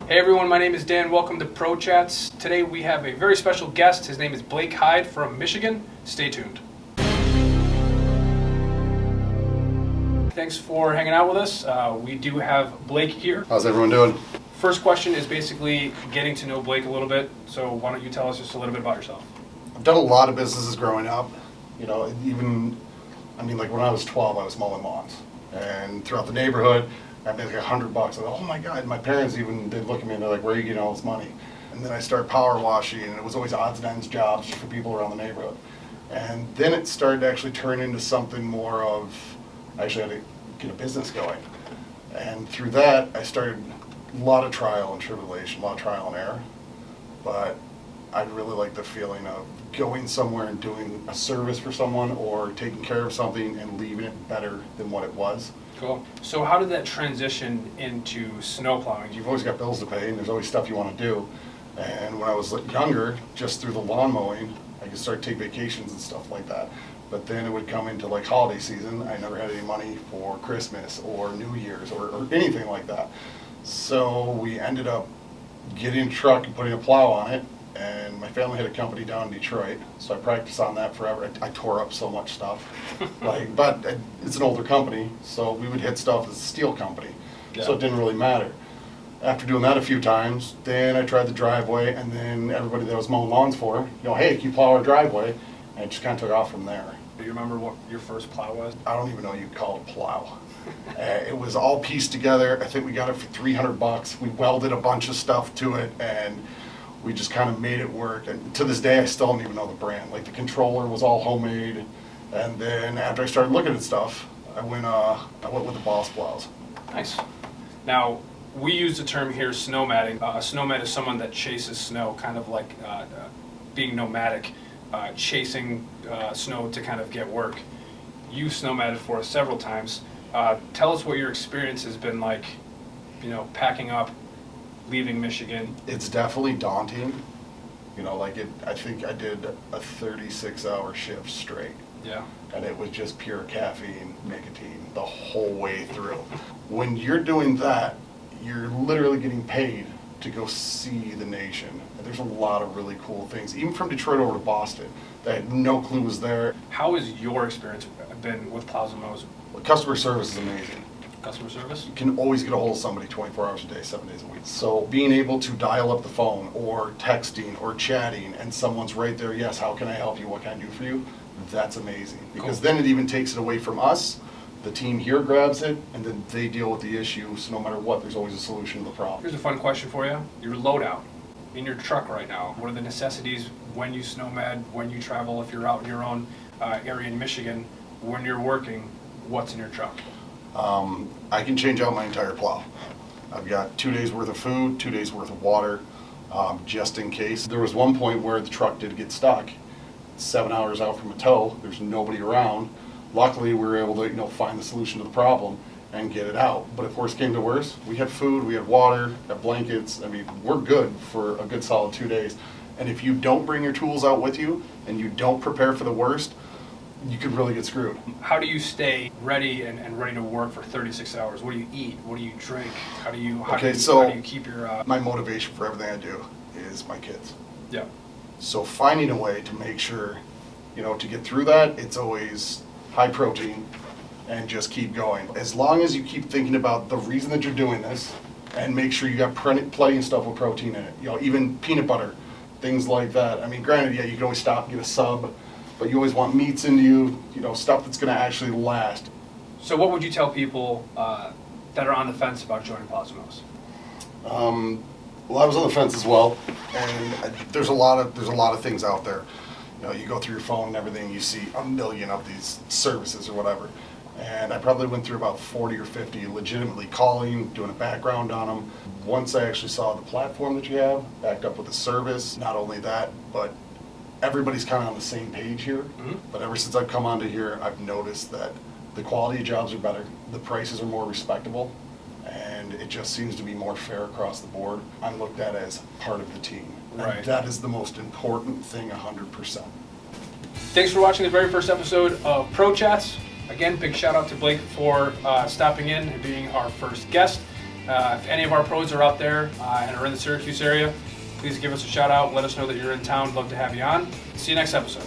Hey everyone, my name is Dan. Welcome to Pro Chatz. Today we have a very special guest. His name is Blake Hyde from Michigan. Stay tuned. Thanks for hanging out with us. We do have Blake here. How's everyone doing? First question is basically getting to know Blake a little bit. So why don't you tell us just a little bit about yourself? I've done a lot of businesses growing up. You know, like when I was 12, I was mowing lawns. And throughout the neighborhood, I'd make like $100. I thought, oh my God, my parents they'd look at me and they're like, where are you getting all this money? And then I started power washing, and it was always odds and ends jobs for people around the neighborhood. And then it started to actually turn into something more of, I actually had to get a business going. And through that, I started a lot of trial and tribulation, a lot of trial and error. But I really like the feeling of going somewhere and doing a service for someone or taking care of something and leaving it better than what it was. Cool. So how did that transition into snow plowing? You've always got bills to pay and there's always stuff you want to do. And when I was younger, just through the lawn mowing, I could start to take vacations and stuff like that. But then it would come into like holiday season. I never had any money for Christmas or New Year's or anything like that. So we ended up getting a truck and putting a plow on it. And my family had a company down in Detroit, so I practiced on that forever. I tore up so much stuff, but it's an older company, so we would hit stuff as a steel company, so it didn't really matter. After doing that a few times, then I tried the driveway, and then everybody that I was mowing lawns for, hey, can you plow our driveway? And it just kind of took off from there. Do you remember what your first plow was? I don't even know you call it a plow. It was all pieced together. I think we got it for $300. We welded a bunch of stuff to it, and we just kind of made it work. And to this day, I still don't even know the brand. Like the controller was all homemade. And then after I started looking at stuff, I went with the Plowz Mowz. Nice. Now, we use the term here snowmadding. A snowmad is someone that chases snow, kind of like being nomadic, chasing snow to kind of get work. You snowmadded for us several times. Tell us what your experience has been like, packing up, leaving Michigan. It's definitely daunting. I think I did a 36-hour shift straight. Yeah. And it was just pure caffeine, nicotine, the whole way through. When you're doing that, you're literally getting paid to go see the nation. And there's a lot of really cool things, even from Detroit over to Boston, that I had no clue was there. How has your experience been with Plowz Mowz? Well, customer service is amazing. Customer service? You can always get a hold of somebody 24 hours a day, 7 days a week. So being able to dial up the phone or texting or chatting and someone's right there, yes, how can I help you, what can I do for you? That's amazing. Because then it even takes it away from us. The team here grabs it and then they deal with the issue. So no matter what, there's always a solution to the problem. Here's a fun question for you. Your loadout in your truck right now. What are the necessities when you snowmad, when you travel, if you're out in your own area in Michigan, when you're working, what's in your truck? I can change out my entire plow. I've got 2 days worth of food, 2 days worth of water, just in case. There was one point where the truck did get stuck. 7 hours out from a tow, there's nobody around. Luckily, we were able to find the solution to the problem and get it out. But if worse came to worse, we had food, we had water, had blankets. I mean, we're good for a good solid 2 days. And if you don't bring your tools out with you and you don't prepare for the worst, you could really get screwed. How do you stay ready and ready to work for 36 hours? What do you eat? What do you drink? How do you keep your... My motivation for everything I do is my kids. Yeah. So finding a way to make sure, to get through that, it's always high protein and just keep going. As long as you keep thinking about the reason that you're doing this and make sure you got plenty of stuff with protein in it. Even peanut butter, things like that. I mean, granted, you can always stop and get a sub, but you always want meats into you, stuff that's going to actually last. So what would you tell people that are on the fence about joining Plowz Mowz? Well, I was on the fence as well, and there's a lot of things out there. You go through your phone and everything, you see a million of these services or whatever. And I probably went through about 40 or 50 legitimately calling, doing a background on them. Once I actually saw the platform that you have, backed up with the service, not only that, but everybody's kind of on the same page here. Mm-hmm. But ever since I've come onto here, I've noticed that the quality of jobs are better, the prices are more respectable, and it just seems to be more fair across the board. I'm looked at as part of the team. Right. And that is the most important thing, 100%. Thanks for watching the very first episode of Pro Chatz. Again, big shout out to Blake for stopping in and being our first guest. If any of our pros are out there and are in the Syracuse area, please give us a shout out. Let us know that you're in town. Love to have you on. See you next episode.